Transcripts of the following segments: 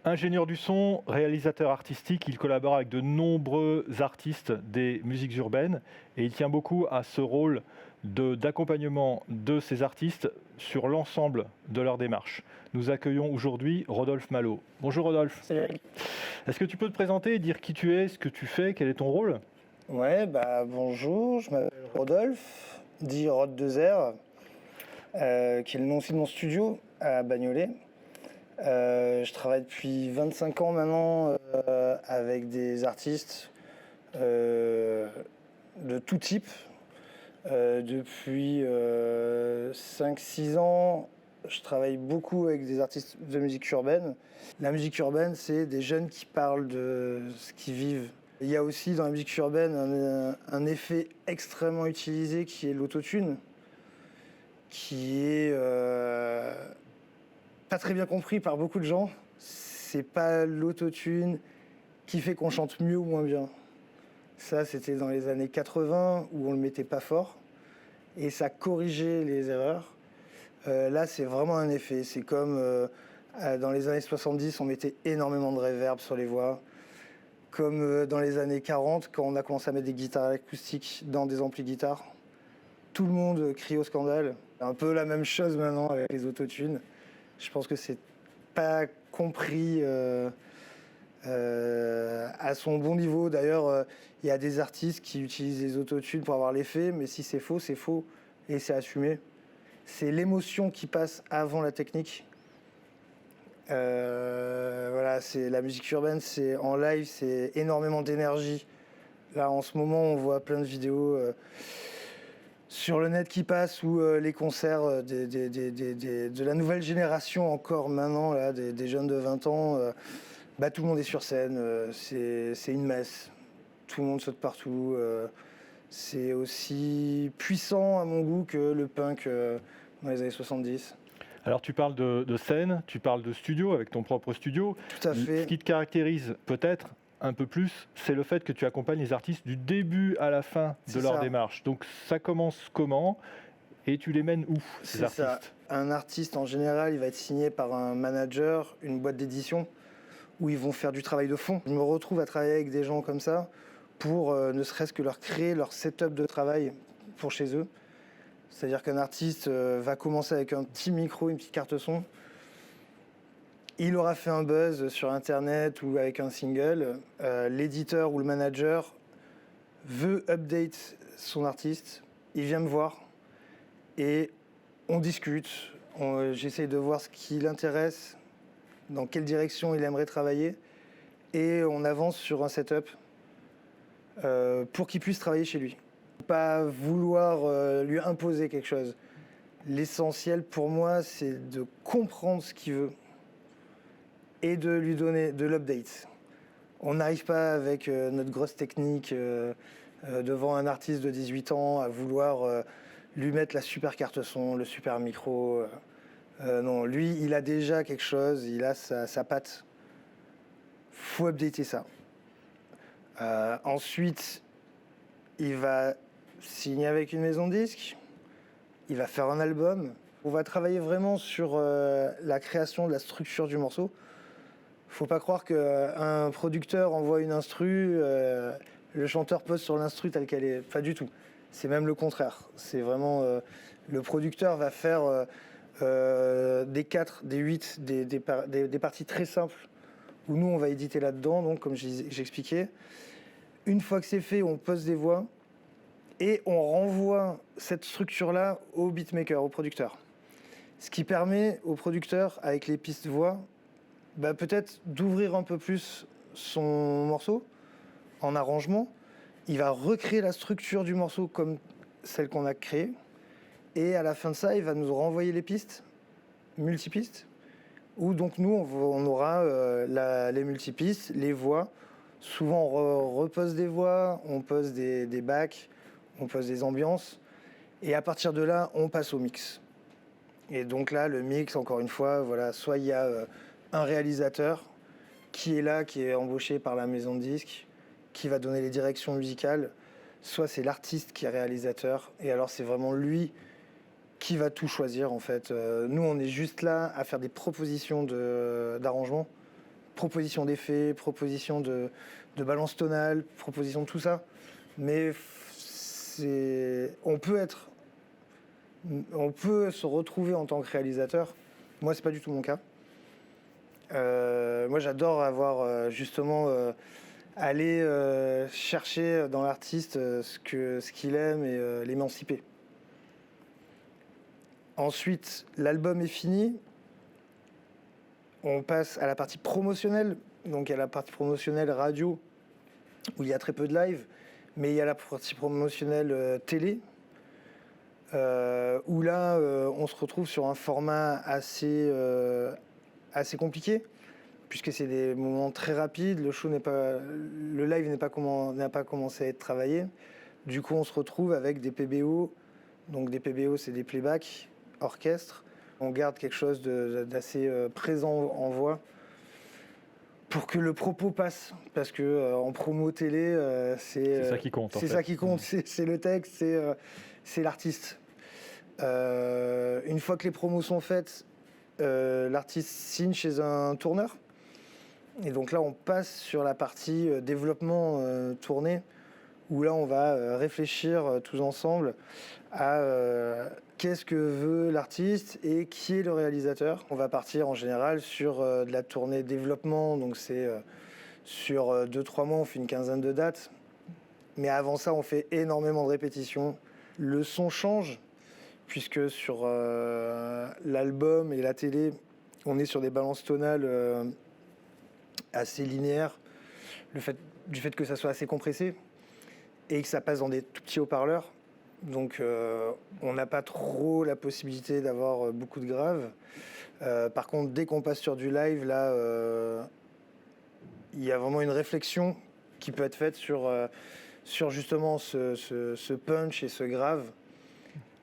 Ingénieur du son, réalisateur artistique, il collabore avec de nombreux artistes des musiques urbaines et il tient beaucoup à ce rôle d'accompagnement de ces artistes sur l'ensemble de leur démarche. Nous accueillons aujourd'hui Rodolphe Malo. Bonjour Rodolphe. Salut Eric. Est-ce que tu peux te présenter et dire qui tu es, ce que tu fais, quel est ton rôle? Ouais, bonjour, je m'appelle Rodolphe, dit Rod2R, qui est le nom aussi de mon studio à Bagnolet. Je travaille depuis 25 ans maintenant avec des artistes de tout type. Depuis 5-6 ans, je travaille beaucoup avec des artistes de musique urbaine. La musique urbaine, c'est des jeunes qui parlent de ce qu'ils vivent. Il y a aussi dans la musique urbaine un effet extrêmement utilisé qui est l'autotune, qui est pas très bien compris par beaucoup de gens. C'est pas l'autotune qui fait qu'on chante mieux ou moins bien. Ça, c'était dans les années 80 où on le mettait pas fort et ça corrigeait les erreurs. Là, c'est vraiment un effet. C'est comme dans les années 70, on mettait énormément de reverb sur les voix. Comme dans les années 40, quand on a commencé à mettre des guitares acoustiques dans des amplis guitares. Tout le monde crie au scandale. Un peu la même chose maintenant avec les autotunes. Je pense que c'est pas compris à son bon niveau. D'ailleurs, il y a des artistes qui utilisent les autotunes pour avoir l'effet, mais si c'est faux et c'est assumé. C'est l'émotion qui passe avant la technique. Voilà, c'est la musique urbaine, c'est en live, c'est énormément d'énergie. Là, en ce moment, on voit plein de vidéos sur le net qui passent ou les concerts de la nouvelle génération encore maintenant, là, des jeunes de 20 ans. Tout le monde est sur scène, c'est une messe. Tout le monde saute partout. C'est aussi puissant à mon goût que le punk dans les années 70. Alors tu parles de scène, tu parles de studio avec ton propre studio. Tout à fait. Ce qui te caractérise peut-être un peu plus, c'est le fait que tu accompagnes les artistes du début à la fin de leur démarche. Donc ça commence comment et tu les mènes où, ces artistes? Ça. Un artiste en général, il va être signé par un manager, une boîte d'édition, où ils vont faire du travail de fond. Je me retrouve à travailler avec des gens comme ça pour ne serait-ce que leur créer leur setup de travail pour chez eux. C'est-à-dire qu'un artiste va commencer avec un petit micro, une petite carte son. Il aura fait un buzz sur Internet ou avec un single. L'éditeur ou le manager veut update son artiste. Il vient me voir et on discute. J'essaye de voir ce qui l'intéresse, dans quelle direction il aimerait travailler. Et on avance sur un setup pour qu'il puisse travailler chez lui. Pas vouloir lui imposer quelque chose. L'essentiel pour moi, c'est de comprendre ce qu'il veut et de lui donner de l'update. On n'arrive pas avec notre grosse technique devant un artiste de 18 ans à vouloir lui mettre la super carte son, le super micro. Non, lui, il a déjà quelque chose, il a sa patte. Faut updater ça. Ensuite, il va signer avec une maison de disques, il va faire un album. On va travailler vraiment sur la création de la structure du morceau. Faut pas croire qu'un producteur envoie une instru, le chanteur pose sur l'instru telle qu'elle est. Pas du tout. C'est même le contraire. C'est vraiment le producteur va faire des 4, des 8, des parties très simples où nous on va éditer là-dedans, donc comme j'expliquais. Une fois que c'est fait, on pose des voix et on renvoie cette structure-là au beatmaker, au producteur. Ce qui permet au producteur, avec les pistes voix, peut-être d'ouvrir un peu plus son morceau en arrangement. Il va recréer la structure du morceau comme celle qu'on a créée. Et à la fin de ça, il va nous renvoyer les pistes, multipistes, où donc nous, on aura les multipistes, les voix. Souvent, on repose des voix, on pose des backs, on pose des ambiances. Et à partir de là, on passe au mix. Et donc là, le mix, encore une fois, voilà, soit il y a un réalisateur qui est là, qui est embauché par la maison de disques, qui va donner les directions musicales, soit c'est l'artiste qui est réalisateur, et alors c'est vraiment lui qui va tout choisir en fait. Nous on est juste là à faire des propositions d'arrangement proposition d'effets, proposition de balance tonale, proposition de tout ça. Mais on peut se retrouver en tant que réalisateur. Moi, c'est pas du tout mon cas. Moi, j'adore avoir justement aller chercher dans l'artiste ce qu'il aime et l'émanciper. Ensuite, l'album est fini. On passe à la partie promotionnelle. Donc, il y a la partie promotionnelle radio, où il y a très peu de live. Mais il y a la partie promotionnelle télé, où là, on se retrouve sur un format assez compliqué, puisque c'est des moments très rapides. Le live n'a pas commencé à être travaillé. Du coup, on se retrouve avec des PBO. Donc, des PBO, c'est des playbacks orchestre. On garde quelque chose d'assez présent en voix pour que le propos passe. Parce que en promo télé, c'est ça qui compte. C'est ça qui compte. C'est le texte, c'est l'artiste. Une fois que les promos sont faites, l'artiste signe chez un tourneur. Et donc là, on passe sur la partie développement tournée, où là, on va réfléchir tous ensemble à qu'est-ce que veut l'artiste et qui est le réalisateur. On va partir en général sur de la tournée développement, donc c'est sur 2-3 mois, on fait une quinzaine de dates. Mais avant ça, on fait énormément de répétitions. Le son change, puisque sur l'album et la télé, on est sur des balances tonales assez linéaires, du fait que ça soit assez compressé et que ça passe dans des tout petits haut-parleurs. Donc on n'a pas trop la possibilité d'avoir beaucoup de graves. Par contre, dès qu'on passe sur du live, là, il y a vraiment une réflexion qui peut être faite sur justement ce punch et ce grave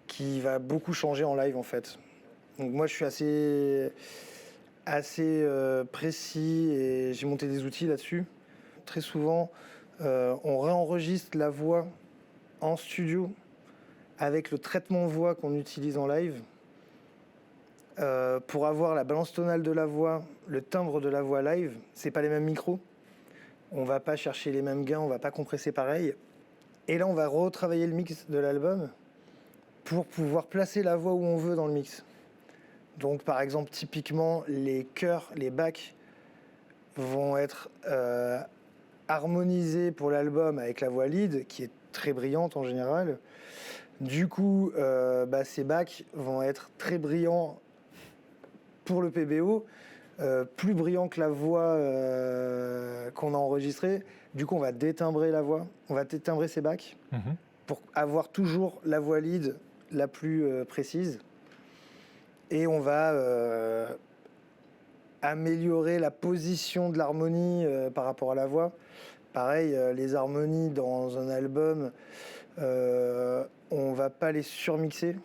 qui va beaucoup changer en live en fait. Donc moi je suis assez précis et j'ai monté des outils là-dessus. Très souvent, on réenregistre la voix en studio avec le traitement voix qu'on utilise en live pour avoir la balance tonale de la voix, le timbre de la voix live. C'est pas les mêmes micros. On va pas chercher les mêmes gains, on va pas compresser pareil. Et là, on va retravailler le mix de l'album pour pouvoir placer la voix où on veut dans le mix. Donc, par exemple, typiquement, les chœurs, les backs vont être harmonisés pour l'album avec la voix lead, qui est très brillante en général. Du coup, ces backs vont être très brillants pour le PBO, plus brillants que la voix qu'on a enregistrée. Du coup, on va détimbrer la voix, on va détimbrer ces backs pour avoir toujours la voix lead la plus précise. Et on va améliorer la position de l'harmonie par rapport à la voix. Pareil, les harmonies dans un album, on va pas les surmixer.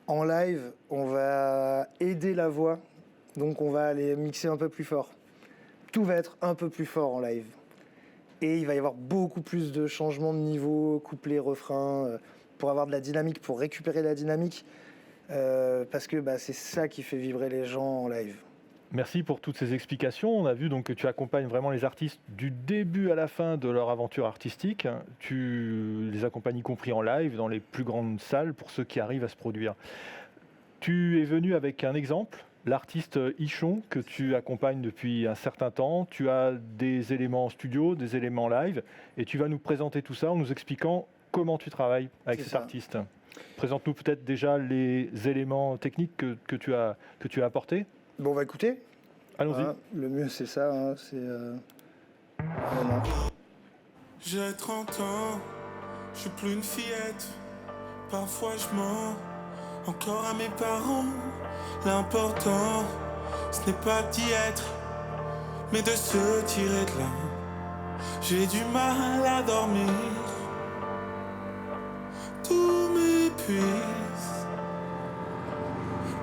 En live, on va aider la voix, donc on va les mixer un peu plus fort. Tout va être un peu plus fort en live. Et il va y avoir beaucoup plus de changements de niveau, couplet, refrain, pour avoir de la dynamique, pour récupérer la dynamique, parce que c'est ça qui fait vibrer les gens en live. Merci pour toutes ces explications. On a vu donc que tu accompagnes vraiment les artistes du début à la fin de leur aventure artistique. Tu les accompagnes y compris en live, dans les plus grandes salles, pour ceux qui arrivent à se produire. Tu es venu avec un exemple, l'artiste Ichon, que tu accompagnes depuis un certain temps. Tu as des éléments en studio, des éléments live, et tu vas nous présenter tout ça en nous expliquant comment tu travailles avec cet artiste. Présente-nous peut-être déjà les éléments techniques que tu as apportés. Bon, on va écouter. Allons-y. Le mieux, c'est ça. J'ai 30 ans, je suis plus une fillette. Parfois, je mens encore à mes parents. L'important, ce n'est pas d'y être, mais de se tirer de là. J'ai du mal à dormir. Tout m'épuise,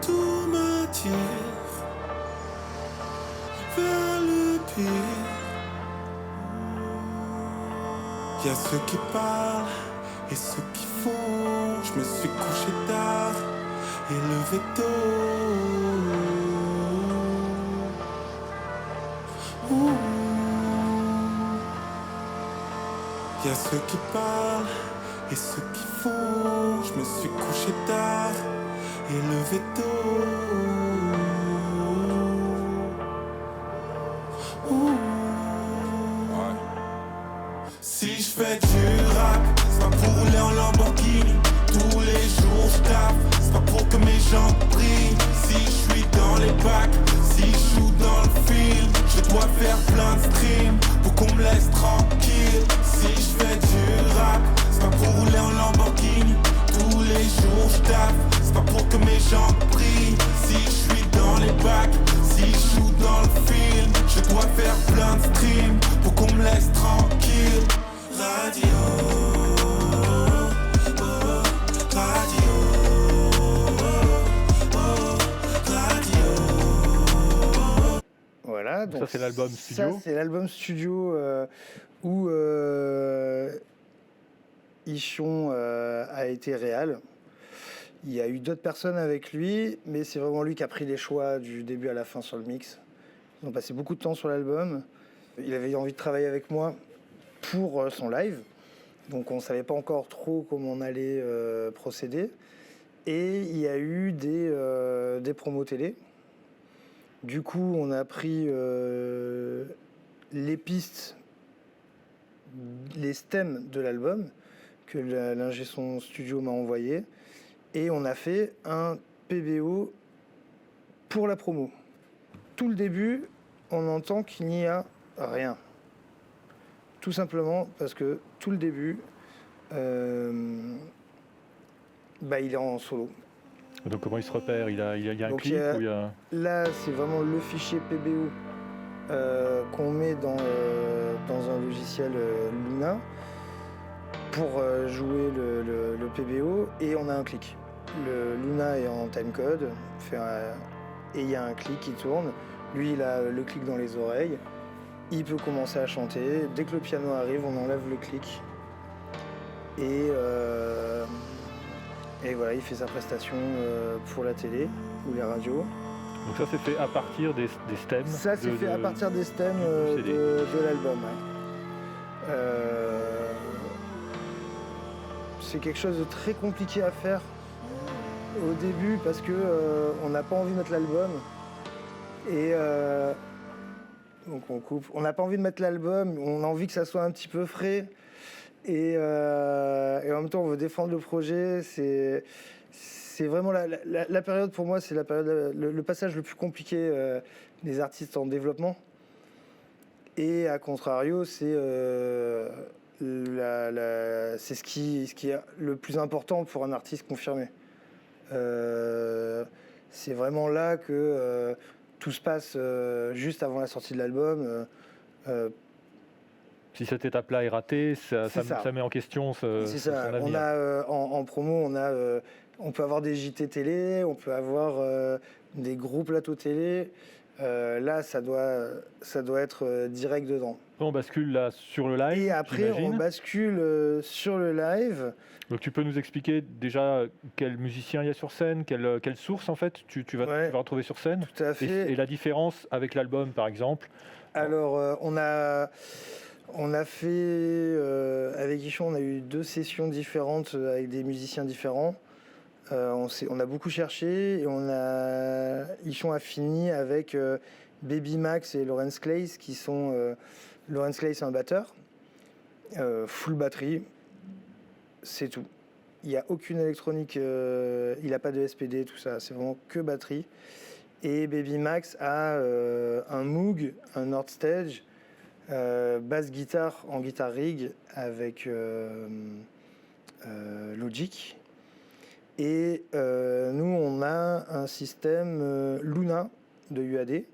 tout m'attire vers le pire. Y'a ceux qui parlent et ceux qui font. Je me suis couché tard et levé tôt. Ouh. Y a ceux qui parlent et ceux qui font. Je me suis couché tard et levé tôt. Ouh. Ouais. Si je fais du rap, c'est pas pour rouler en Lamborghini. Tous les jours je tape, c'est pas pour que mes jambes brillent. Si je suis dans les bacs, si je joue dans le film, je dois faire plein de streams pour qu'on me laisse tranquille. Si je fais du rap, c'est pas pour rouler en Lamborghini. Tous les jours je tape, c'est pas pour que mes jambes brillent. Si je suis dans les bacs, si je joue dans le film, je dois faire plein de streams pour qu'on me laisse tranquille. Radio, oh, radio, oh, radio. Voilà, donc Ça, c'est l'album studio. Ça, c'est l'album studio où Ichon a été réal. Il y a eu d'autres personnes avec lui, mais c'est vraiment lui qui a pris les choix du début à la fin sur le mix. Ils ont passé beaucoup de temps sur l'album. Il avait envie de travailler avec moi pour son live. Donc on ne savait pas encore trop comment on allait procéder. Et il y a eu des promos télé. Du coup, on a pris les pistes, les stems de l'album que l'ingé son studio m'a envoyé. Et on a fait un PBO pour la promo. Tout le début, on entend qu'il n'y a rien. Tout simplement parce que tout le début, il est en solo. Donc comment il se repère? Il y a un Donc, clip ou il y a... Là, c'est vraiment le fichier PBO qu'on met dans un logiciel Luna pour jouer le PBO, et on a un clic. Le Luna est en timecode, et il y a un clic qui tourne. Lui, il a le clic dans les oreilles. Il peut commencer à chanter. Dès que le piano arrive, on enlève le clic. Et voilà, il fait sa prestation pour la télé ou les radios. Donc ça, c'est fait à partir des stems. Ça, c'est fait à partir des stems du CD. de l'album. Ouais. C'est quelque chose de très compliqué à faire au début parce que on n'a pas envie de mettre l'album. Et donc on coupe. On n'a pas envie de mettre l'album, on a envie que ça soit un petit peu frais. Et en même temps, on veut défendre le projet. C'est vraiment la période, pour moi, c'est la période, le passage le plus compliqué des artistes en développement. Et à contrario, c'est ce qui est le plus important pour un artiste confirmé. C'est vraiment là que tout se passe juste avant la sortie de l'album. Si cette étape-là est ratée, ça met en question son avenir. On a, en promo, on peut avoir des JT télé, on peut avoir des gros plateaux télé. Là, ça doit être direct dedans. On bascule là sur le live. Et après, on bascule sur le live. Donc tu peux nous expliquer déjà quel musicien il y a sur scène, quelle source en fait tu vas retrouver sur scène. Tout à fait. Et la différence avec l'album par exemple. Alors on a fait avec Ichon, on a eu 2 sessions différentes avec des musiciens différents. On a beaucoup cherché et Ichon a fini avec Baby Max et Lawrence Clays qui sont Lawrence Clays, c'est un batteur, full batterie, c'est tout. Il n'y a aucune électronique, il n'a pas de SPD, tout ça, c'est vraiment que batterie. Et Baby Max a un Moog, un Nord Stage, basse guitare en guitare rig avec Logic. Et nous, on a un système Luna de UAD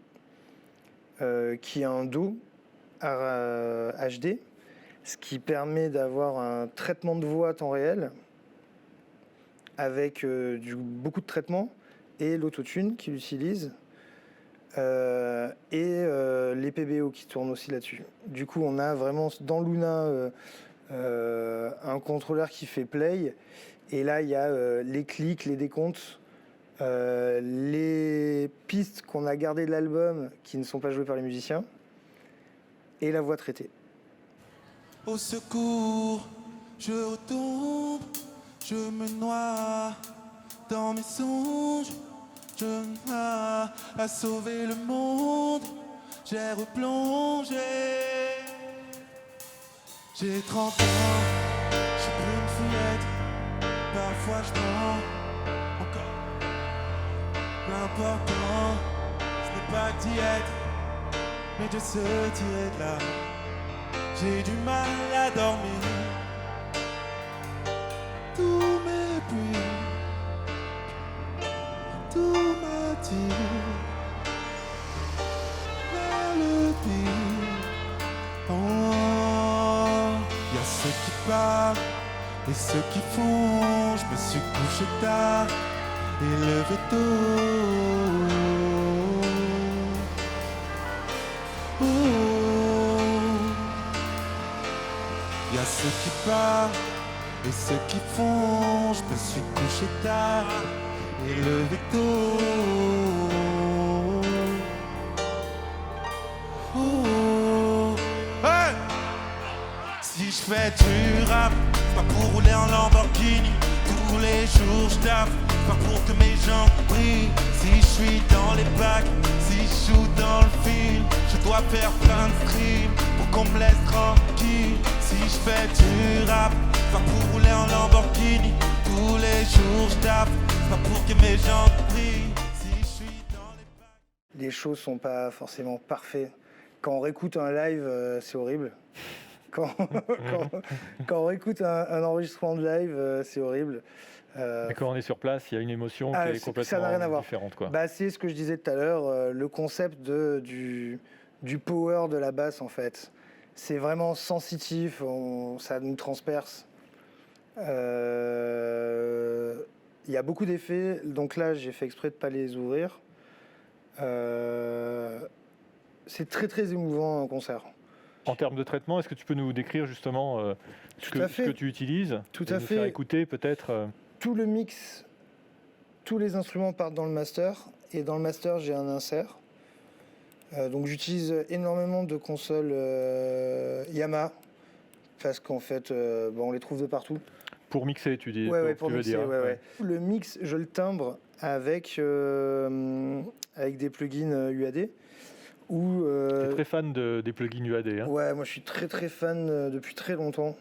qui est un DAW HD, ce qui permet d'avoir un traitement de voix à temps réel avec beaucoup de traitements et l'autotune qu'il utilise et les PBO qui tournent aussi là-dessus. Du coup, on a vraiment dans Luna un contrôleur qui fait play. Et là, il y a les clics, les décomptes, les pistes qu'on a gardées de l'album qui ne sont pas jouées par les musiciens. et la voix traitée. Au secours, je retombe, je me noie dans mes songes. Je n'ai à sauver le monde, j'ai replongé. J'ai 30 ans, je suis plus une fillette. Parfois je mens encore. L'important, ce n'est pas d'y être, mais de se tirer de là. J'ai du mal à dormir. Tout m'épuise, tout m'attire vers le pire. Oh, y a ceux qui parlent et ceux qui font. Je me suis couché tard et levé tôt. Y a ceux qui parlent et ceux qui font. Je me suis couché tard et levé tôt. Hey! Si je fais du rap, c'est pas pour rouler en Lamborghini. Tous les jours je tape, c'est pas pour que mes jambes brillent. Si je suis dans les bacs, si je joue dans le film, je dois faire plein de streams pour qu'on me laisse tranquille. Si je fais du rap, c'est pas pour rouler en Lamborghini. Tous les jours je tape, c'est pas pour que mes jambes brillent. Si je suis dans les bacs. Les choses sont pas forcément parfaites. Quand on réécoute un live, c'est horrible. Quand on réécoute un enregistrement de live, c'est horrible. Et quand on est sur place, il y a une émotion qui est complètement ça n'a rien à voir. différente, quoi. Bah, c'est ce que je disais tout à l'heure, le concept du power de la basse, en fait. C'est vraiment sensitif, ça nous transperce. Il y a beaucoup d'effets, donc là, j'ai fait exprès de ne pas les ouvrir. C'est très, très émouvant un concert. En termes de traitement, est-ce que tu peux nous décrire justement ce que tu utilises? Tout et à nous fait. faire écouter peut-être Tout le mix, tous les instruments partent dans le master, et dans le master, j'ai un insert. Donc j'utilise énormément de consoles Yamaha, parce qu'en fait, on les trouve de partout. pour mixer, tu dis. Pour tu veux mixer, dire. ouais. Le mix, je le timbre avec des plugins UAD. Tu es très fan des plugins UAD. Hein. Ouais, moi je suis très très fan depuis très longtemps,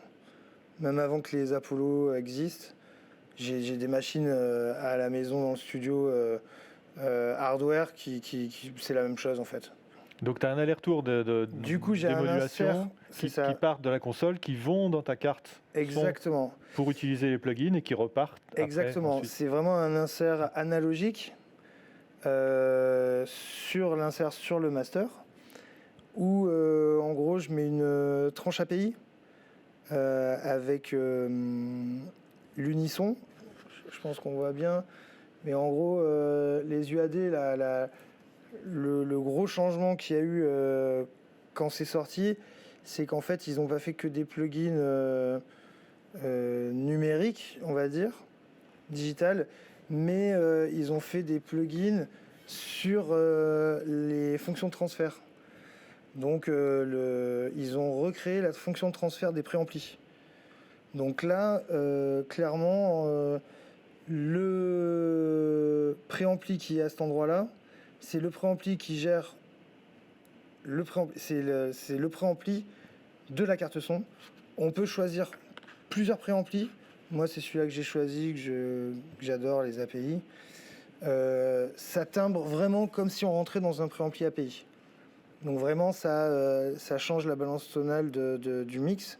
même avant que les Apollo existent. J'ai des machines à la maison dans le studio hardware qui c'est la même chose en fait. Donc tu as un aller-retour Du coup, j'ai un d'émulation insert, qui c'est ça. partent de la console, qui vont dans ta carte Exactement. son pour utiliser les plugins et qui repartent. Exactement. Après, C'est vraiment un insert analogique sur l'insert sur le master, où en gros je mets une tranche API avec l'unisson. Je pense qu'on voit bien. Mais en gros, les UAD, le gros changement qu'il y a eu quand c'est sorti, c'est qu'en fait, ils n'ont pas fait que des plugins numériques, on va dire, digital, mais ils ont fait des plugins sur les fonctions de transfert. Donc, ils ont recréé la fonction de transfert des préamplis. Donc là, clairement, le préampli qui est à cet endroit-là, c'est le préampli qui gère c'est le préampli de la carte son. On peut choisir plusieurs préamplis. Moi, c'est celui-là que j'ai choisi, que j'adore, les API. Ça timbre vraiment comme si on rentrait dans un préampli API. Donc vraiment, ça change la balance tonale du mix.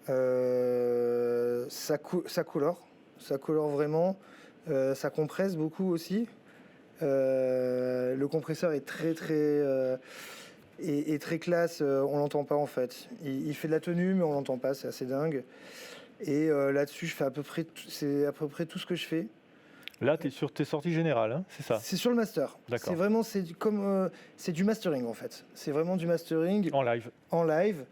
Ça colore vraiment. Ça compresse beaucoup aussi. Le compresseur est très classe, on l'entend pas en fait. Il fait de la tenue, mais on l'entend pas, c'est assez dingue. Et là-dessus, c'est à peu près tout ce que je fais. Là, tu es sur tes sorties générales, hein, c'est ça? C'est sur le master. D'accord. C'est du mastering en fait. C'est vraiment du mastering En live. en live.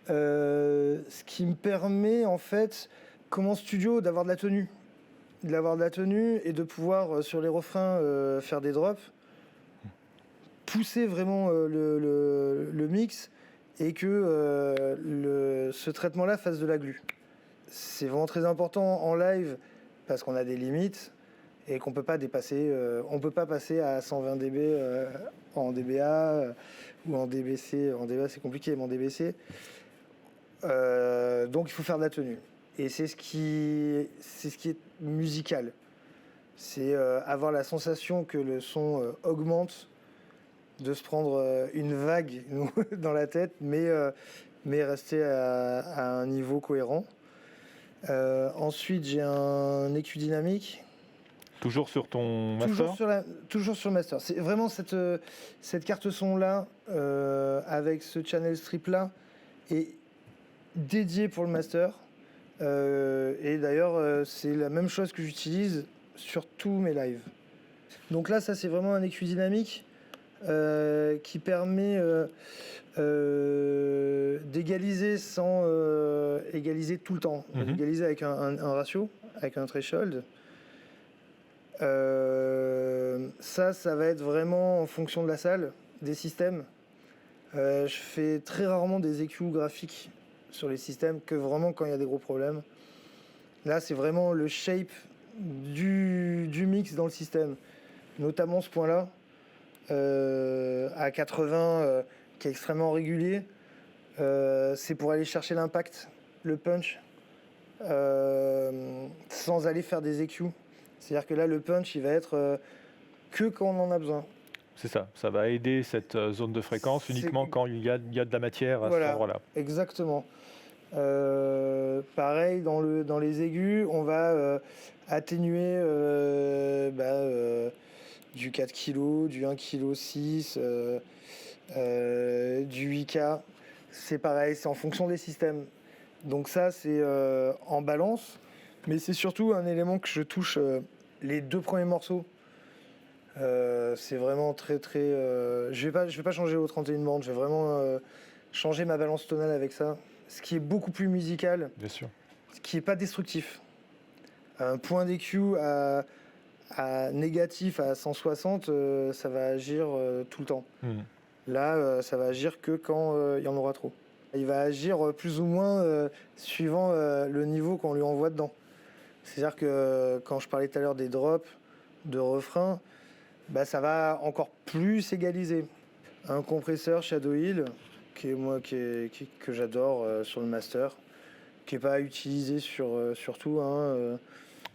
Ce qui me permet en fait, comme en studio, d'avoir de la tenue. Et de pouvoir, sur les refrains, faire des drops. Pousser vraiment le mix et que ce traitement-là fasse de la glu. C'est vraiment très important en live parce qu'on a des limites et qu'on peut pas dépasser. On peut pas passer à 120 dB en DBA ou en DBC. En DBA c'est compliqué, mais en DBC. Donc il faut faire de la tenue. Et c'est ce qui est musical. C'est avoir la sensation que le son augmente, de se prendre une vague dans la tête, mais rester à un niveau cohérent. Ensuite, j'ai un EQ dynamique. Toujours sur ton master? Toujours sur le master. C'est vraiment cette carte son-là, avec ce channel strip-là, est dédiée pour le master. Et d'ailleurs, c'est la même chose que j'utilise sur tous mes lives. Donc là, ça, c'est vraiment un EQ dynamique qui permet d'égaliser sans égaliser tout le temps. Égaliser avec un ratio, avec un threshold. Ça va être vraiment en fonction de la salle, des systèmes. Je fais très rarement des EQ graphiques sur les systèmes, que vraiment quand il y a des gros problèmes. Là, c'est vraiment le shape du mix dans le système. Notamment ce point-là, à 80, qui est extrêmement régulier. C'est pour aller chercher l'impact, le punch, sans aller faire des EQ. C'est-à-dire que là, le punch, il va être que quand on en a besoin. C'est ça, ça va aider cette zone de fréquence uniquement quand il y a de la matière à cet endroit-là. Exactement. Pareil, dans les aigus, on va atténuer du 4 kg, du 1,6 kg, du 8K. C'est pareil, c'est en fonction des systèmes. Donc ça, c'est en balance. Mais c'est surtout un élément que je touche les 2 premiers morceaux. C'est vraiment très très... Je vais pas changer aux 31 bandes, je vais vraiment changer ma balance tonale avec ça. Ce qui est beaucoup plus musical, bien sûr, ce qui n'est pas destructif. Un point d'EQ à négatif à 160, ça va agir tout le temps. Là, ça va agir que quand il y en aura trop. Il va agir plus ou moins suivant le niveau qu'on lui envoie dedans. C'est-à-dire que quand je parlais tout à l'heure des drops, de refrains, ça va encore plus égaliser. Un compresseur Shadow Hill, que j'adore sur le master, qui n'est pas utilisé sur tout.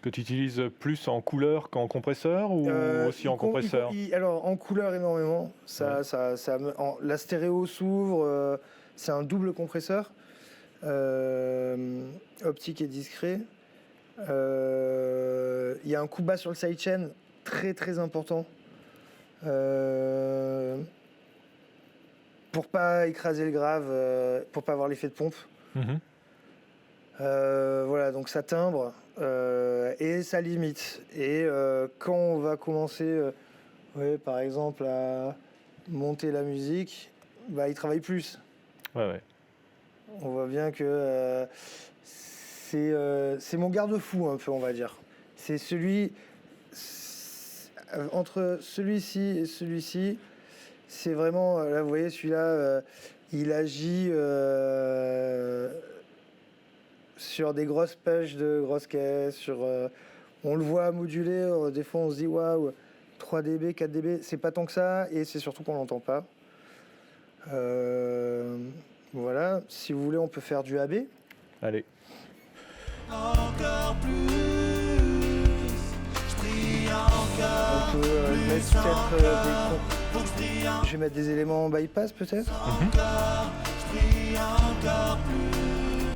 Que tu utilises plus en couleur qu'en compresseur ou aussi en compresseur? Alors en couleur énormément. La stéréo s'ouvre, c'est un double compresseur, optique et discret. Il y a un coup bas sur le sidechain très très important. Pour pas écraser le grave, pour pas avoir l'effet de pompe. Voilà, donc ça timbre et ça limite. Et quand on va commencer, par exemple, à monter la musique, il travaille plus. Ouais. On voit bien que c'est mon garde-fou un peu, on va dire. C'est entre celui-ci et celui-ci. C'est vraiment, là vous voyez, celui-là, il agit sur des grosses pages de grosses caisses, on le voit moduler, des fois on se dit waouh, 3 dB, 4 dB, c'est pas tant que ça, et c'est surtout qu'on l'entend pas. Voilà, si vous voulez, on peut faire du AB. Allez. Encore plus, je prie encore. On peut mettre peut-être je vais mettre des éléments en bypass peut-être. Encore, je prie encore plus.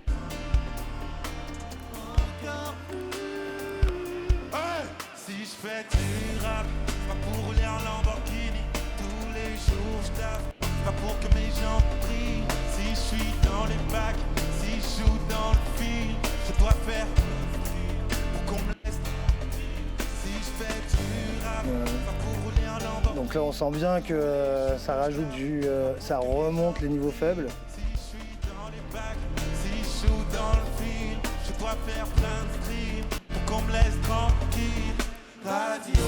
Encore plus. Hey, si je fais du rap, pas pour rouler en Lamborghini. Tous les jours je tape, pas pour que mes gens brillent. Si je suis dans les bacs, si je joue dans le film, je dois faire pour qu'on me laisse. Si je fais du rap, pas pour rouler en Lamborghini. Donc là on sent bien que ça rajoute ça remonte les niveaux faibles. Si je suis dans les bacs, si je joue dans le film, je dois faire plein de streams pour qu'on me laisse tranquille. Radio,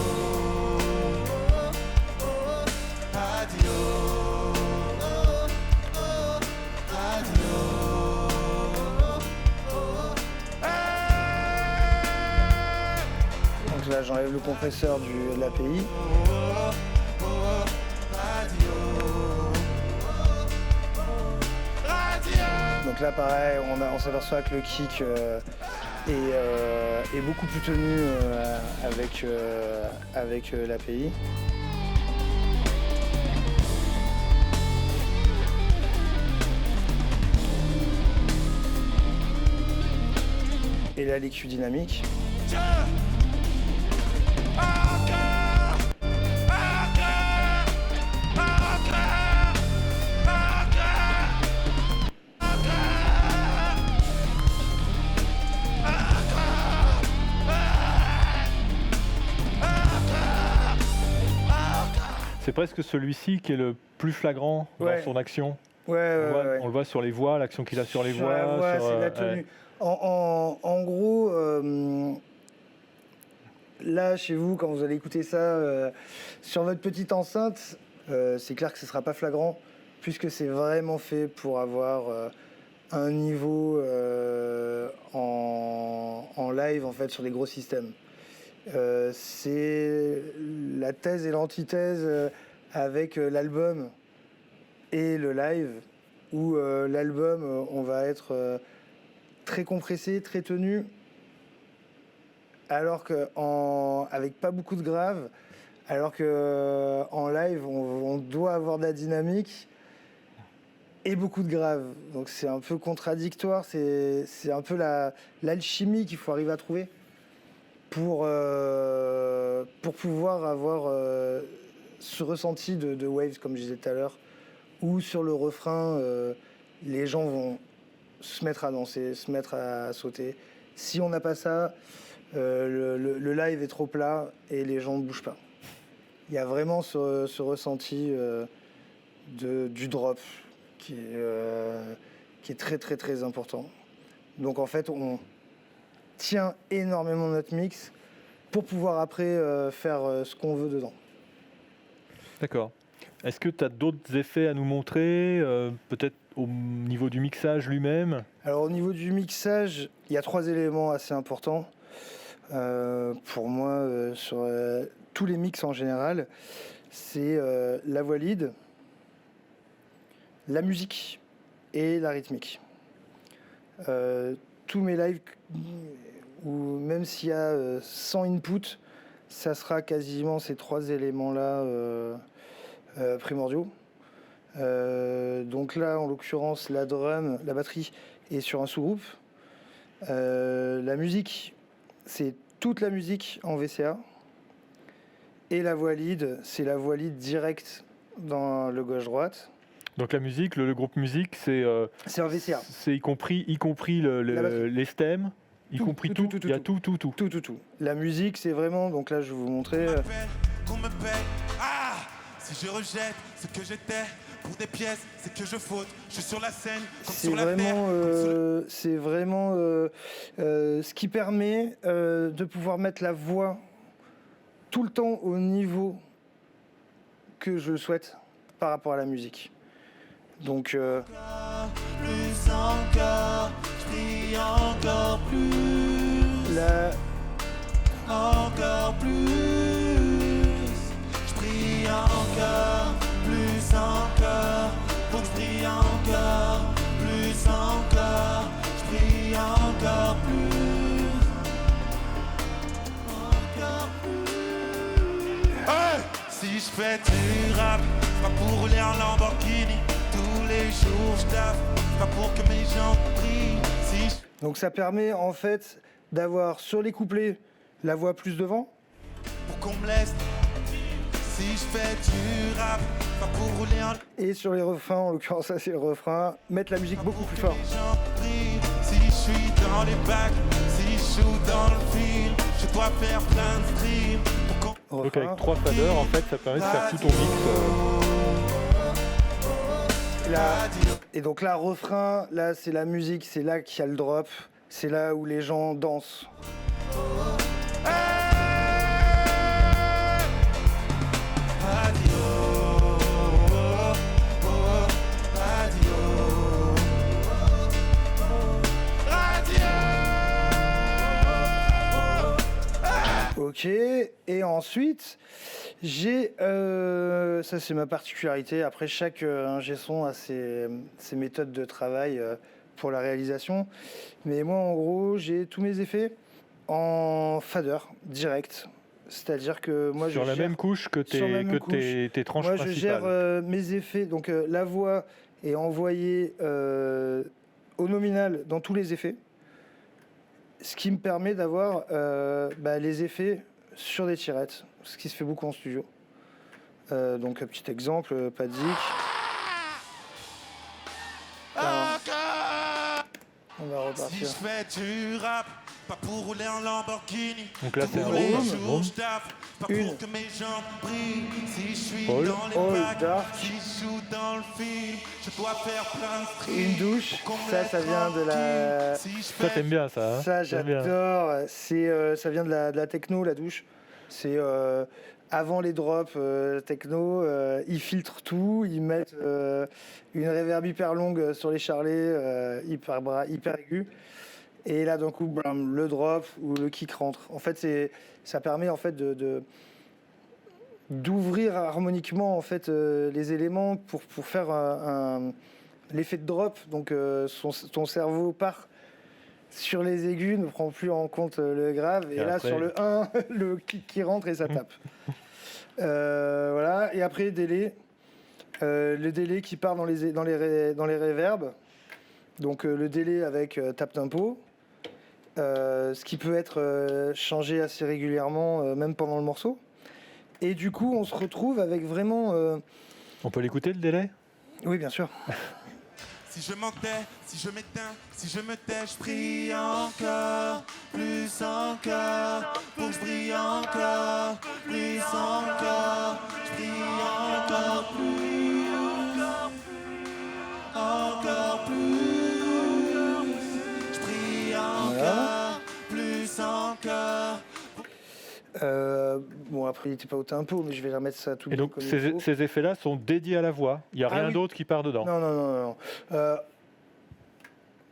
radio, là, j'enlève le compresseur de l'API. Donc là, pareil, on s'aperçoit que le kick est beaucoup plus tenu avec l'API. Et là, l'EQ dynamique. C'est presque celui-ci qui est le plus flagrant dans son action. On le voit sur les voix, l'action qu'il a sur les voix. La voix, c'est la tenue. En gros, là, chez vous, quand vous allez écouter ça sur votre petite enceinte, c'est clair que ce ne sera pas flagrant, puisque c'est vraiment fait pour avoir un niveau en live, en fait, sur les gros systèmes. C'est la thèse et l'antithèse avec l'album et le live, où l'album, on va être très compressé, très tenu, alors avec pas beaucoup de graves, alors qu'en live, on doit avoir de la dynamique et beaucoup de graves. Donc c'est un peu contradictoire, c'est un peu l'alchimie qu'il faut arriver à trouver pour pouvoir avoir ce ressenti de Waves, comme je disais tout à l'heure, où sur le refrain, les gens vont se mettre à danser, se mettre à sauter. Si on n'a pas ça, le live est trop plat et les gens ne bougent pas. Il y a vraiment ce ressenti du drop qui est très très très important. Donc en fait, on tient énormément notre mix pour pouvoir après faire ce qu'on veut dedans. D'accord. Est-ce que tu as d'autres effets à nous montrer, peut-être au niveau du mixage lui-même? Alors au niveau du mixage, il y a 3 éléments assez importants pour moi sur tous les mix en général. C'est la voix lead, la musique et la rythmique. Tous mes lives, ou même s'il y a 100 inputs, ça sera quasiment ces 3 éléments-là primordiaux. Donc là, en l'occurrence, la drum, la batterie est sur un sous-groupe. La musique, c'est toute la musique en VCA. Et la voix lead, c'est la voix lead directe dans le gauche-droite. Donc la musique, le groupe musique, c'est en VCA. C'est y compris les stems, y compris tout. Il y a tout. Tout. La musique, c'est vraiment, donc là, je vais vous montrer. Qu'on me paye. Ah, si je rejette ce que j'étais pour des pièces, c'est que je faute. Je suis sur la scène, comme sur la terre. C'est vraiment ce qui permet de pouvoir mettre la voix tout le temps au niveau que je le souhaite par rapport à la musique. Donc plus encore, je prie encore plus. Encore plus, je prie encore, plus encore, faut que je prie encore, plus encore, je prie encore plus, encore plus. Hey! Si je fais du rap, c'est pas pour rouler en Lamborghini, tous les jours je taffe, c'est pas pour que mes gens prient. Donc ça permet en fait d'avoir sur les couplets la voix plus devant. Pour qu'on me laisse, si je fais du rap, pas pour rouler en... Et sur les refrains, en l'occurrence ça c'est le refrain, mettre la musique beaucoup plus fort. Si je suis dans les bacs, si je joue dans le film, je dois faire plein de streams. Donc avec 3 faders, en fait, ça permet de faire tout ton mix. Et donc là, refrain, là c'est la musique, c'est là qu'il y a le drop, c'est là où les gens dansent. Ok, et ensuite, j'ai, ça c'est ma particularité, après chaque ingé son a ses méthodes de travail pour la réalisation, mais moi en gros j'ai tous mes effets en fader, direct, c'est-à-dire que moi Sur je la gère, même couche que sur la même couche. tes tranches Moi je gère principales. mes effets, donc la voix est envoyée au nominal dans tous les effets. Ce qui me permet d'avoir les effets sur des tirettes, ce qui se fait beaucoup en studio. Donc un petit exemple, Padzik. On va Si repartir. je fais du rap, pas pour rouler en Lamborghini. Donc là, c'est un Tous les room, jours, room. je taffe, pas Une. pour que mes jambes brillent. Si je suis All. dans les All bacs, dark. qui joue dans le film, je dois faire plein de streams. Une douche, pour qu'on me ça, laisse ça vient de la- tranquille. Si je Ça, fais t'aimes bien ça, hein? Ça T'aimes bien. j'adore, ça vient de la techno, la douche. C'est avant les drops techno, ils filtrent tout, ils mettent une reverb hyper longue sur les charlets, hyper aiguë. Et là d'un coup, blam, le drop ou le kick rentre. En fait, ça permet en fait d'ouvrir harmoniquement en fait les éléments pour faire l'effet de drop. Donc ton cerveau part sur les aigus, ne prend plus en compte le grave. Et là après- sur le 1, le kick qui rentre et ça tape. Voilà. Et après délai, le délai qui part dans les reverbs. Donc le délai avec tap tempo. Ce qui peut être changé assez régulièrement, même pendant le morceau. Et du coup, on se retrouve avec vraiment... On peut l'écouter le délai? Oui, bien sûr. Si je m'en tais, si je m'éteins, si je me tais, je prie encore, plus encore, pour que je brille encore, plus encore, je prie encore plus, encore plus, je prie encore, plus encore. Bon, après, il n'était pas au tempo, mais je vais remettre ça tout Et bien donc, comme il faut. ces effets-là sont dédiés à la voix. Il n'y a Ah rien oui. d'autre qui part dedans. Non, non, non,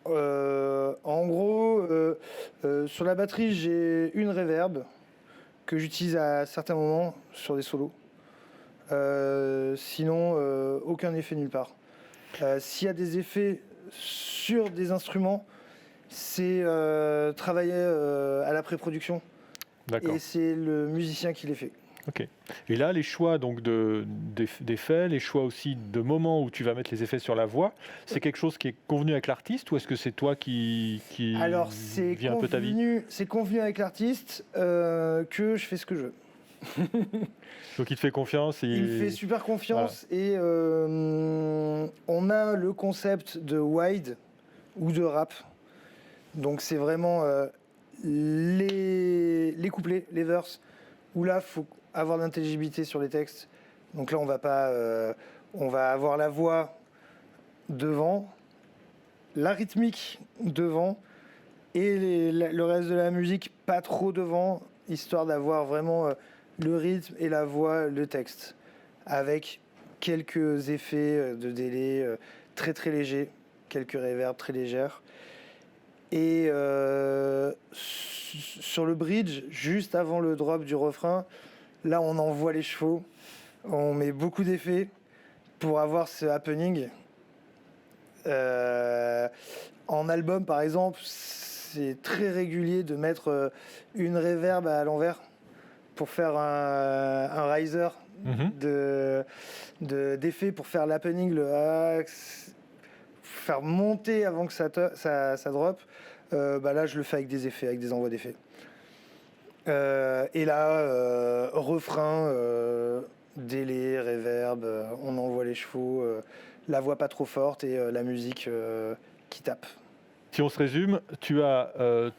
non. En gros, sur la batterie, j'ai une reverb que j'utilise à certains moments sur des solos. Sinon, aucun effet nulle part. S'il y a des effets sur des instruments, c'est travaillé à la pré-production D'accord. et c'est le musicien qui les fait. Ok. Et là, les choix donc d'effets, les choix aussi de moments où tu vas mettre les effets sur la voix, c'est quelque chose qui est convenu avec l'artiste ou est-ce que c'est toi qui Alors, c'est vient un peu ta vie? convenu avec l'artiste que je fais ce que je veux. Donc il te fait confiance et Il me fait super confiance et on a le concept de wide ou de rap. Donc c'est vraiment les couplets, les verses, où là, il faut avoir de l'intelligibilité sur les textes. Donc là, on va avoir la voix devant, la rythmique devant et le reste de la musique pas trop devant, histoire d'avoir vraiment le rythme et la voix, le texte, avec quelques effets de délai très très légers, quelques réverbes très légères. Et sur le bridge, juste avant le drop du refrain, là on envoie les chevaux, on met beaucoup d'effets pour avoir ce happening. En album par exemple, c'est très régulier de mettre une reverb à l'envers pour faire un riser d'effets pour faire l'happening, faire monter avant que ça drop. Là je le fais avec des effets, avec des envois d'effets. Et là, refrain, délai, reverb, on envoie les chevaux, la voix pas trop forte et la musique qui tape. Si on se résume, tu as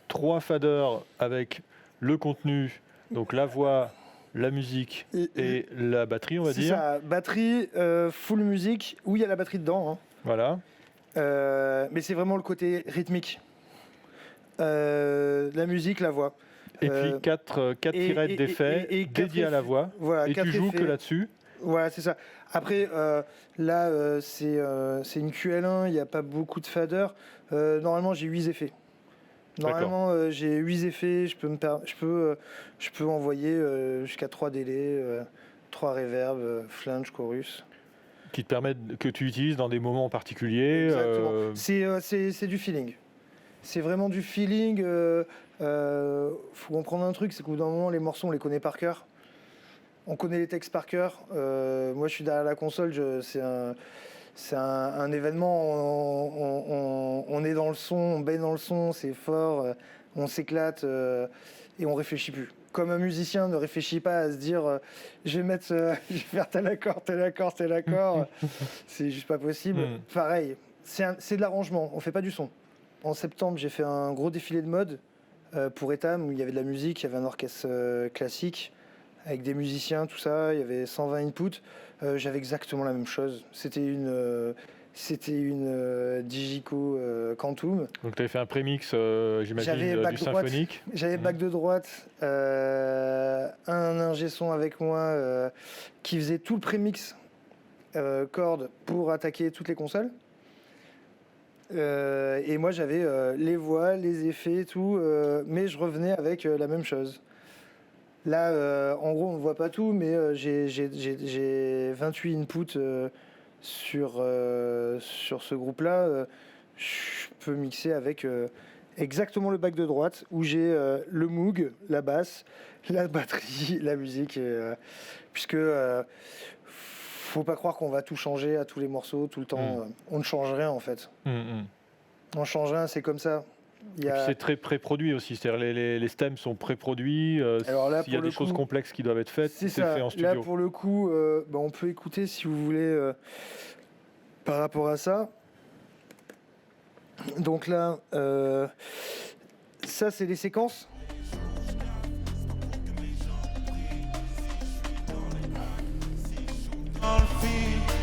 3 faders avec le contenu, donc la voix, la musique et la batterie, on va C'est dire. ça, batterie, full musique, où il y a la batterie dedans. Hein. Voilà. Mais c'est vraiment le côté rythmique. La musique, la voix. Et puis 4 tirettes d'effets et dédiés à la voix. Voilà, Et tu 4 joues effets. que là-dessus. Voilà, c'est ça. Après, là, c'est une QL1, il n'y a pas beaucoup de faders. Normalement, j'ai 8 effets. Normalement, j'ai 8 effets, je peux envoyer jusqu'à 3 délais, 3 reverbs, flange, chorus. Qui te permettent, que tu utilises dans des moments particuliers. Exactement. C'est du feeling. C'est vraiment du feeling. Faut comprendre un truc, c'est qu'au bout d'un moment, les morceaux, on les connaît par cœur. On connaît les textes par cœur. Moi, je suis derrière la console, c'est un événement. On est dans le son, on baigne dans le son, c'est fort, on s'éclate et on réfléchit plus. Comme un musicien ne réfléchit pas à se dire je vais faire tel accord, tel accord, tel accord. C'est juste pas possible. Pareil, c'est de l'arrangement, on fait pas du son. En septembre, j'ai fait un gros défilé de mode pour Etam où il y avait de la musique, il y avait un orchestre classique avec des musiciens, tout ça, il y avait 120 inputs. J'avais exactement la même chose. C'était une Digico Quantum. Donc tu avais fait un prémix, j'imagine, du symphonique. J'avais bac de droite, un ingé son avec moi qui faisait tout le prémix cordes pour attaquer toutes les consoles. Et moi j'avais les voix, les effets, tout, mais je revenais avec la même chose. Là, en gros, on ne voit pas tout, mais j'ai 28 inputs sur ce groupe-là. Je peux mixer avec exactement le bac de droite, où j'ai le Moog, la basse, la batterie, la musique, puisque faut pas croire qu'on va tout changer à tous les morceaux, tout le temps. On ne change rien, en fait. On change rien, c'est comme ça. Et puis c'est très pré-produit aussi, c'est-à-dire les stems sont pré-produits. S'il y a des choses complexes qui doivent être faites, c'est fait en studio. Là, pour le coup, on peut écouter si vous voulez par rapport à ça. Donc là, ça c'est les séquences.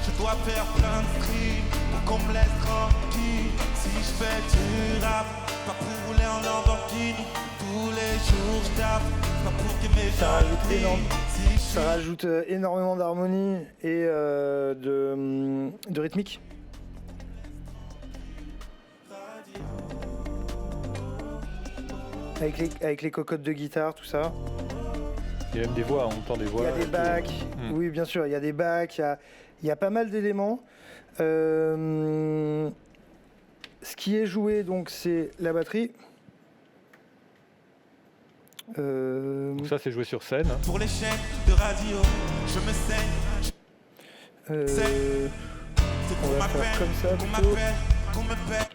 Je dois faire plein de streams pour qu'on me laisse tranquille. Si je fais du rap, pas pour rouler en Lamborghini. Tous les jours je tape, pas pour que mes gens ça rajoute énormément d'harmonie et de rythmique. Avec les cocottes de guitare, tout ça. Il y a même des voix, on entend des voix. Il y a des bacs, oui bien sûr, il y a des bacs, il y a pas mal d'éléments. Ce qui est joué, donc, c'est la batterie. Donc ça, c'est joué sur scène. Pour les chaînes de radio, je me saigne. On va faire comme ça plutôt. Qu'on me paie.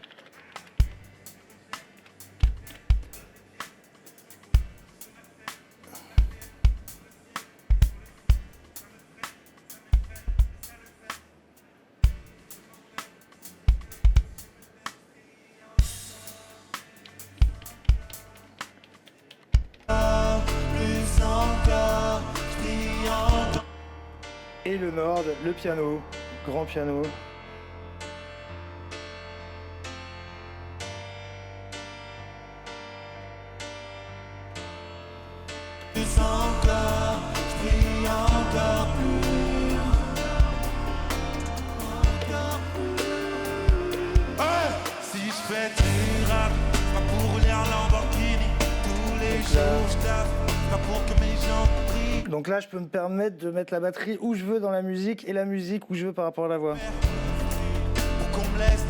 Et le Nord, le piano, grand piano. Si je fais du rap, pas pour rouler en Lamborghini. Tous les jours je tape, pas pour que mes gens prient. Donc là, je peux me permettre de mettre la batterie où je veux dans la musique et la musique où je veux par rapport à la voix. Pour qu'on me laisse.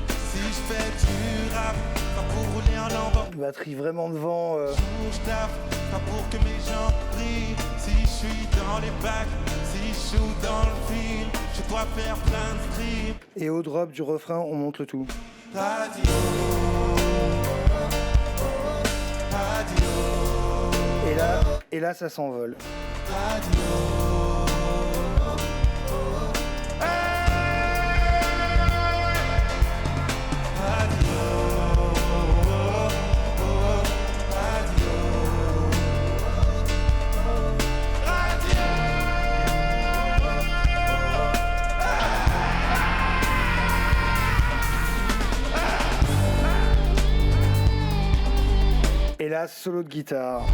Si je fais du rap, pas pour rouler en Lamborghini. Batterie vraiment devant. Je tape, pas pour que mes gens prient. Si je suis dans les bacs, si je joue dans le film, je dois faire plein de streams. Et au drop du refrain, on monte le tout. Radio. Et là, ça s'envole. Et là, solo de guitare.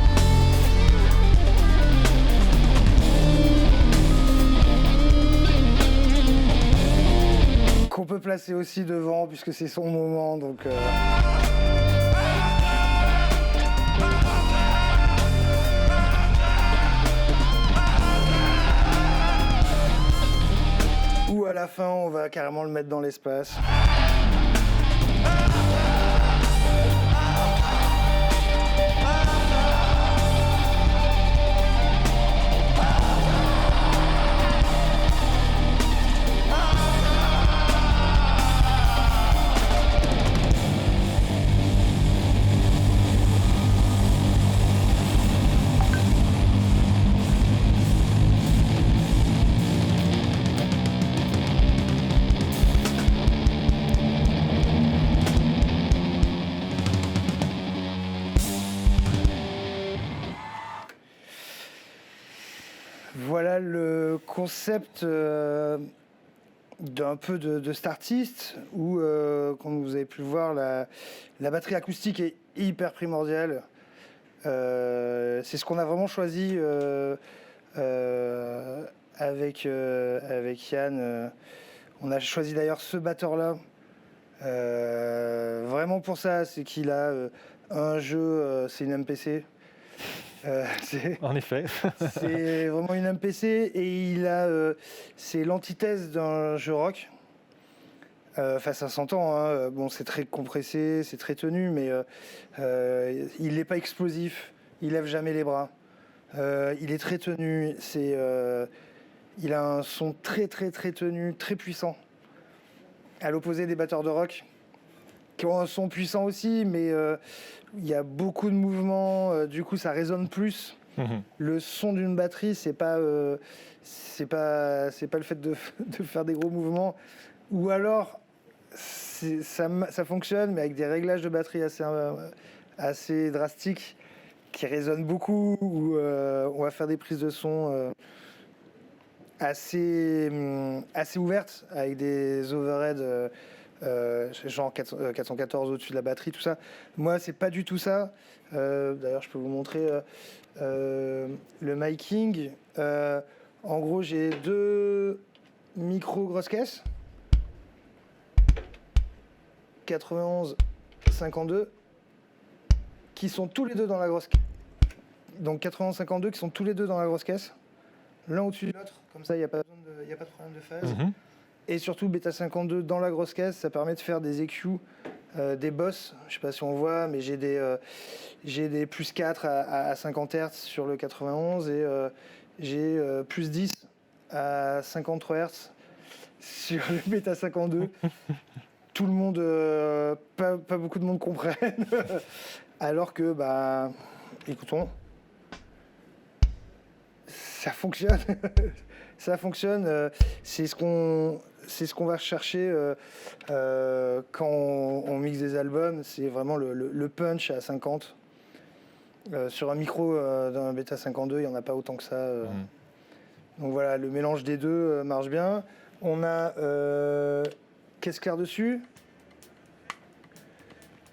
Qu'on peut placer aussi devant puisque c'est son moment, donc la fin, on va carrément le mettre dans l'espace. Voilà le concept d'un peu de Startist, où, comme vous avez pu le voir, la batterie acoustique est hyper primordiale. C'est ce qu'on a vraiment choisi avec Yann. On a choisi d'ailleurs ce batteur-là. Vraiment pour ça, c'est qu'il a un jeu, c'est une MPC. En effet. C'est vraiment une MPC et c'est l'antithèse d'un jeu rock. Enfin, ça s'entend, hein. Bon, c'est très compressé, c'est très tenu, mais il n'est pas explosif, il lève jamais les bras. Il est très tenu, il a un son très tenu, très puissant. À l'opposé des batteurs de rock, qui ont un son puissant aussi, mais il y a beaucoup de mouvements, du coup ça résonne plus. Le son d'une batterie, c'est pas le fait de faire des gros mouvements, ou alors ça fonctionne, mais avec des réglages de batterie assez drastiques, qui résonnent beaucoup, où on va faire des prises de son assez ouvertes, avec des overheads genre 414 au-dessus de la batterie, tout ça. Moi, c'est pas du tout ça. D'ailleurs, je peux vous montrer le miking. En gros, j'ai 2 micros grosses caisses. 91, 52, qui sont tous les deux dans la grosse caisse. Donc 91, 52 qui sont tous les deux dans la grosse caisse. L'un au-dessus de l'autre. Comme ça, il n'y a pas de problème de phase. Et surtout, Beta 52 dans la grosse caisse, ça permet de faire des EQ, des boss. Je ne sais pas si on voit, mais j'ai des plus 4 à 50 Hz sur le 91 et j'ai plus 10 à 53 Hz sur le Beta 52. Tout le monde, pas beaucoup de monde comprennent. Alors que, écoutons, ça fonctionne. Ça fonctionne. C'est ce qu'on va chercher quand on mixe des albums. C'est vraiment le punch à 50. Sur un micro d'un Beta 52, il n'y en a pas autant que ça. Donc voilà, le mélange des deux marche bien. On a caisse claire dessus,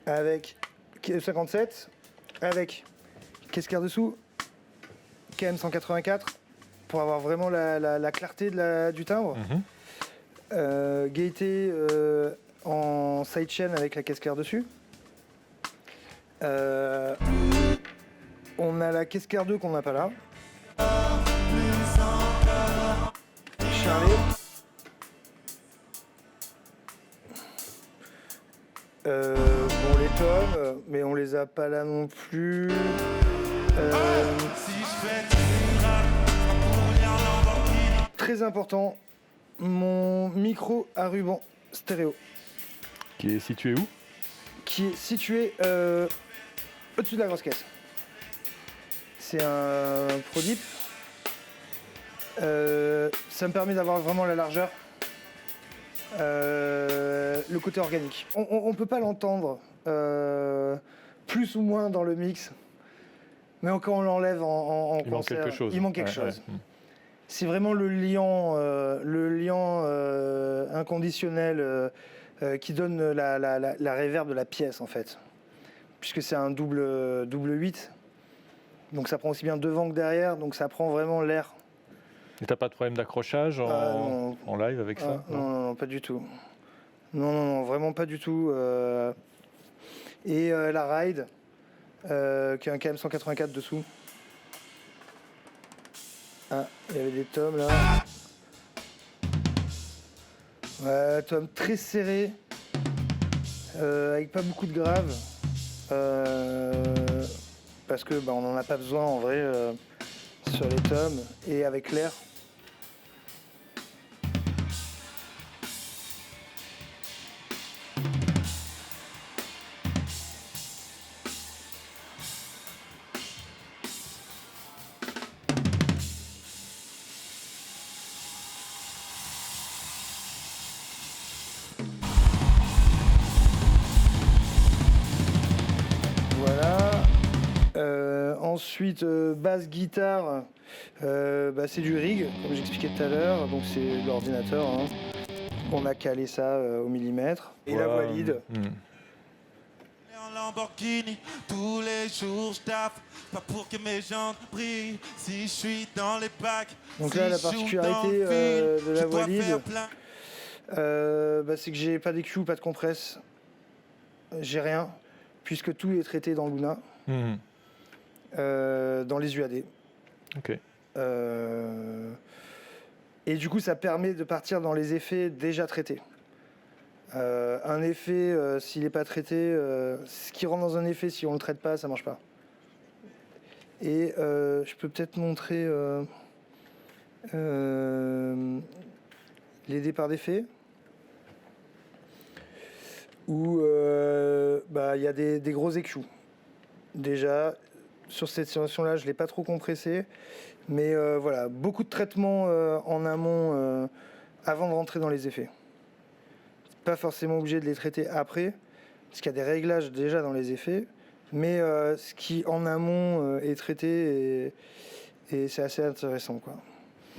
avec 57, avec caisse claire dessous, KM184, pour avoir vraiment la clarté du timbre. Gaieté en sidechain avec la caisse claire dessus. On a la caisse claire 2 qu'on n'a pas là. Charlet. Bon, les tomes, mais on les a pas là non plus. Très important, mon micro à ruban stéréo. Qui est situé où? Qui est situé au-dessus de la grosse caisse. C'est un ProDip. Ça me permet d'avoir vraiment la largeur. Le côté organique. On peut pas l'entendre plus ou moins dans le mix, mais quand on l'enlève en il concert, manque quelque chose. Il manque quelque chose. C'est vraiment le liant inconditionnel qui donne la réverb de la pièce en fait, puisque c'est un double 8, donc ça prend aussi bien devant que derrière, donc ça prend vraiment l'air. Et t'as pas de problème d'accrochage en live avec ça? Non, pas du tout. Non, vraiment pas du tout. Et la Ride, qui a un KM184 dessous. Ah, il y avait des tomes là. Tom très serré, avec pas beaucoup de graves, parce que on n'en a pas besoin en vrai sur les tomes, et avec l'air. Ensuite, basse, guitare, c'est du rig, comme j'expliquais tout à l'heure, donc c'est l'ordinateur. Hein. On a calé ça au millimètre. Et la voix lead. En Lamborghini, tous les jours je tape, pas pour que mes jambes brillent, si je suis dans les bacs. Donc là, la particularité de la voix lead, c'est que j'ai pas d'EQ, pas de compresse, j'ai rien, puisque tout est traité dans Luna. Dans les UAD. Ok. Et du coup, ça permet de partir dans les effets déjà traités. Un effet, s'il n'est pas traité, ce qui rentre dans un effet, si on ne le traite pas, ça ne marche pas. Et je peux peut-être montrer les départs d'effets, où il y a des gros EQ. Déjà, sur cette situation-là, je ne l'ai pas trop compressé, mais voilà, beaucoup de traitements en amont avant de rentrer dans les effets. Pas forcément obligé de les traiter après, parce qu'il y a des réglages déjà dans les effets, mais ce qui en amont est traité, et c'est assez intéressant, quoi.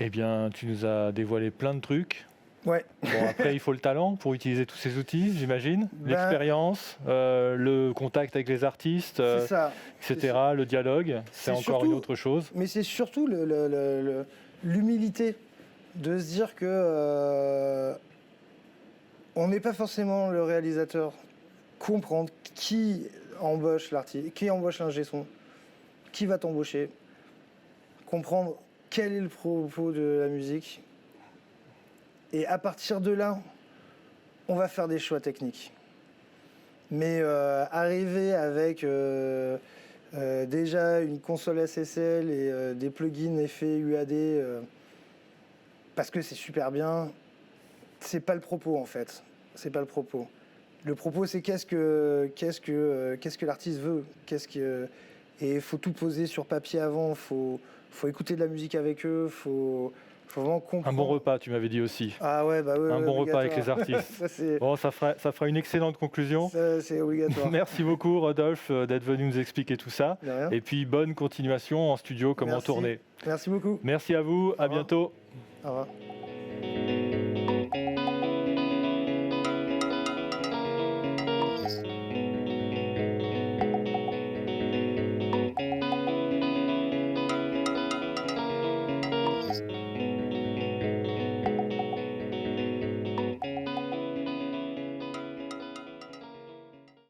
Eh bien, tu nous as dévoilé plein de trucs. Ouais. Bon, après, il faut le talent pour utiliser tous ces outils, j'imagine. L'expérience, le contact avec les artistes, ça. etc., le dialogue, c'est encore surtout, une autre chose. Mais c'est surtout l'humilité de se dire que on n'est pas forcément le réalisateur. Comprendre qui embauche l'artiste, qui embauche l'ingé son, qui va t'embaucher. Comprendre quel est le propos de la musique. Et à partir de là, on va faire des choix techniques. Mais arriver avec déjà une console SSL et des plugins effets UAD, parce que c'est super bien, c'est pas le propos en fait. C'est pas le propos. Le propos, c'est qu'est-ce que l'artiste veut. Et il faut tout poser sur papier avant. Faut écouter de la musique avec eux. Faut vraiment comprendre. Un bon repas, tu m'avais dit aussi. Ah ouais, un bon repas avec les artistes. ça fera une excellente conclusion. C'est obligatoire. Merci beaucoup, Rodolphe, d'être venu nous expliquer tout ça. Et puis, bonne continuation en studio comme en tournée. Merci beaucoup. Merci à vous. À bientôt. Au revoir.